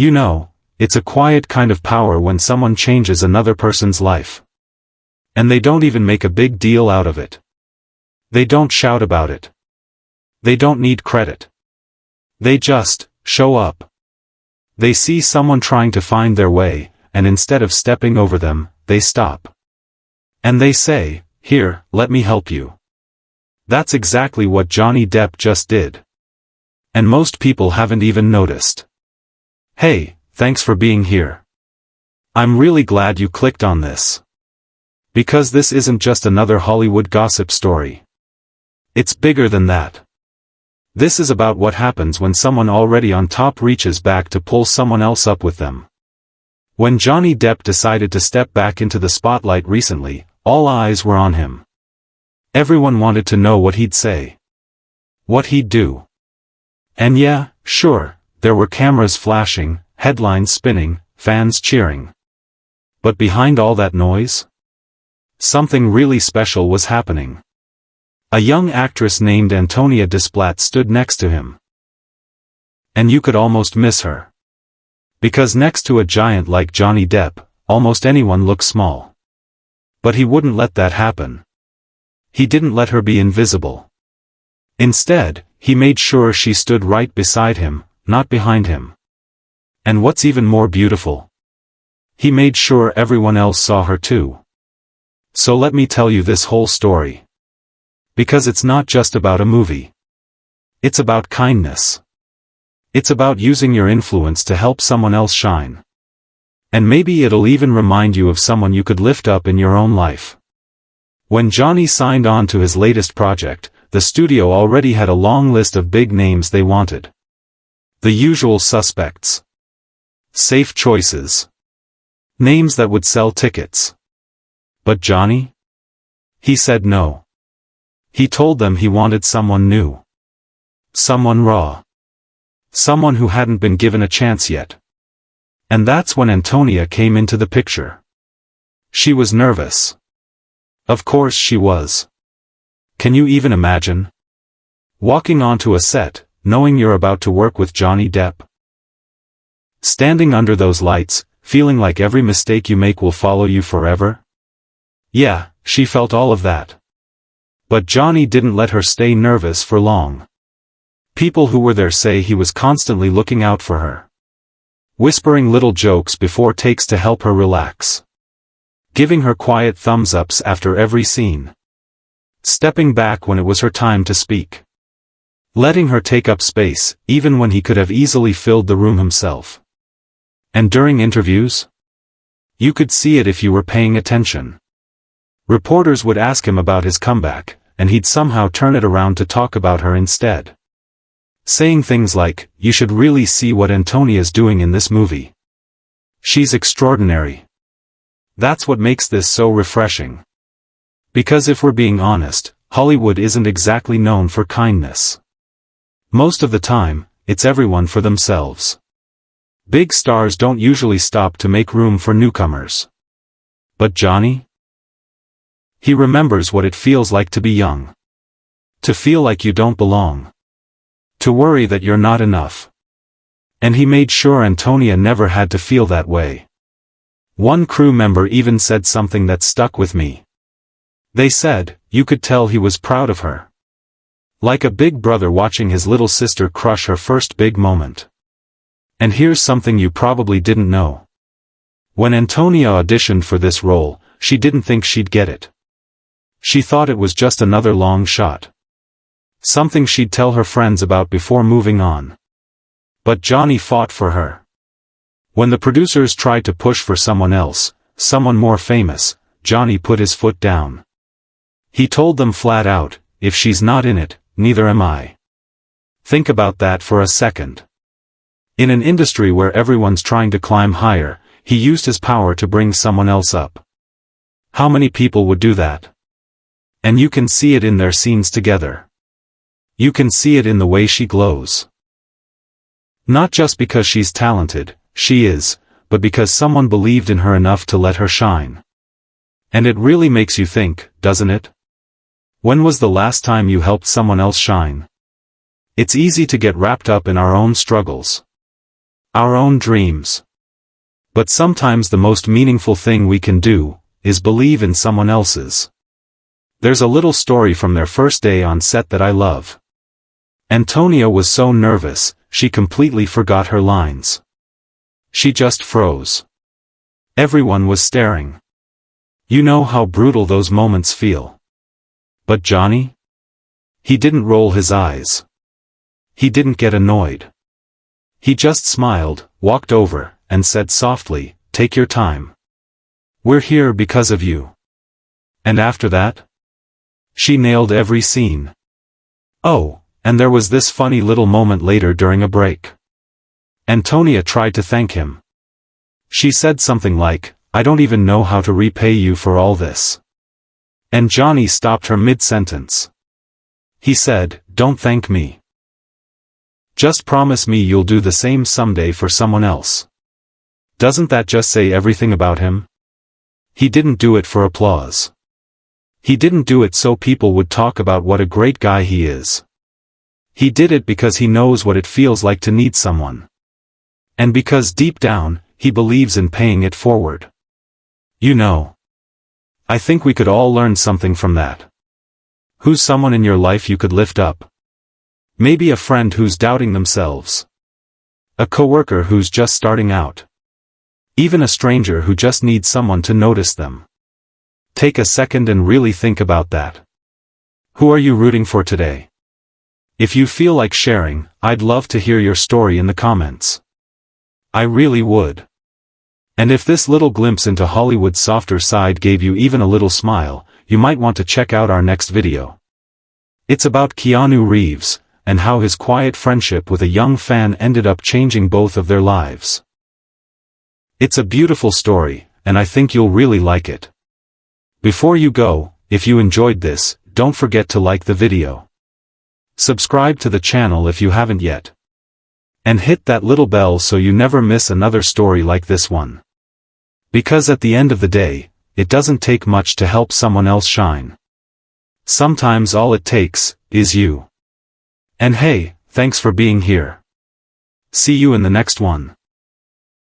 You know, it's a quiet kind of power when someone changes another person's life. And they don't even make a big deal out of it. They don't shout about it. They don't need credit. They just show up. They see someone trying to find their way, and instead of stepping over them, they stop. And they say, "Here, let me help you." That's exactly what Johnny Depp just did. And most people haven't even noticed. Hey, thanks for being here. I'm really glad you clicked on this. Because this isn't just another Hollywood gossip story. It's bigger than that. This is about what happens when someone already on top reaches back to pull someone else up with them. When Johnny Depp decided to step back into the spotlight recently, all eyes were on him. Everyone wanted to know what he'd say. What he'd do. And yeah, sure, there were cameras flashing, headlines spinning, fans cheering. But behind all that noise, something really special was happening. A young actress named Antonia Desplat stood next to him. And you could almost miss her. Because next to a giant like Johnny Depp, almost anyone looks small. But he wouldn't let that happen. He didn't let her be invisible. Instead, he made sure she stood right beside him, not behind him. And what's even more beautiful? He made sure everyone else saw her too. So let me tell you this whole story. Because it's not just about a movie. It's about kindness. It's about using your influence to help someone else shine. And maybe it'll even remind you of someone you could lift up in your own life. When Johnny signed on to his latest project, the studio already had a long list of big names they wanted. The usual suspects. Safe choices. Names that would sell tickets. But Johnny? He said no. He told them he wanted someone new. Someone raw. Someone who hadn't been given a chance yet. And that's when Antonia came into the picture. She was nervous. Of course she was. Can you even imagine? Walking onto a set, knowing you're about to work with Johnny Depp. Standing under those lights, feeling like every mistake you make will follow you forever? Yeah, she felt all of that. But Johnny didn't let her stay nervous for long. People who were there say he was constantly looking out for her. Whispering little jokes before takes to help her relax. Giving her quiet thumbs-ups after every scene. Stepping back when it was her time to speak. Letting her take up space, even when he could have easily filled the room himself. And during interviews? You could see it if you were paying attention. Reporters would ask him about his comeback, and he'd somehow turn it around to talk about her instead. Saying things like, "You should really see what Antonia's doing in this movie. She's extraordinary." That's what makes this so refreshing. Because if we're being honest, Hollywood isn't exactly known for kindness. Most of the time, it's everyone for themselves. Big stars don't usually stop to make room for newcomers. But Johnny? He remembers what it feels like to be young. To feel like you don't belong. To worry that you're not enough. And he made sure Antonia never had to feel that way. One crew member even said something that stuck with me. They said, you could tell he was proud of her. Like a big brother watching his little sister crush her first big moment. And here's something you probably didn't know. When Antonia auditioned for this role, she didn't think she'd get it. She thought it was just another long shot. Something she'd tell her friends about before moving on. But Johnny fought for her. When the producers tried to push for someone else, someone more famous, Johnny put his foot down. He told them flat out, if she's not in it, neither am I. Think about that for a second. In an industry where everyone's trying to climb higher, he used his power to bring someone else up. How many people would do that? And you can see it in their scenes together. You can see it in the way she glows. Not just because she's talented, she is, but because someone believed in her enough to let her shine. And it really makes you think, doesn't it? When was the last time you helped someone else shine? It's easy to get wrapped up in our own struggles. our own dreams. But sometimes the most meaningful thing we can do is believe in someone else's. There's a little story from their first day on set that I love. Antonia was so nervous, she completely forgot her lines. She just froze. Everyone was staring. You know how brutal those moments feel. But Johnny? He didn't roll his eyes. He didn't get annoyed. He just smiled, walked over, and said softly, "Take your time. We're here because of you." And after that? She nailed every scene. Oh, and there was this funny little moment later during a break. Antonia tried to thank him. She said something like, "I don't even know how to repay you for all this." And Johnny stopped her mid-sentence. He said, "Don't thank me. Just promise me you'll do the same someday for someone else." Doesn't that just say everything about him? He didn't do it for applause. He didn't do it so people would talk about what a great guy he is. He did it because he knows what it feels like to need someone. And because deep down, he believes in paying it forward. You know, I think we could all learn something from that. Who's someone in your life you could lift up? Maybe a friend who's doubting themselves. A coworker who's just starting out. Even a stranger who just needs someone to notice them. Take a second and really think about that. Who are you rooting for today? If you feel like sharing, I'd love to hear your story in the comments. I really would. And if this little glimpse into Hollywood's softer side gave you even a little smile, you might want to check out our next video. It's about Keanu Reeves, and how his quiet friendship with a young fan ended up changing both of their lives. It's a beautiful story, and I think you'll really like it. Before you go, if you enjoyed this, don't forget to like the video. Subscribe to the channel if you haven't yet. And hit that little bell so you never miss another story like this one. Because at the end of the day, it doesn't take much to help someone else shine. Sometimes all it takes is you. And hey, thanks for being here. See you in the next one.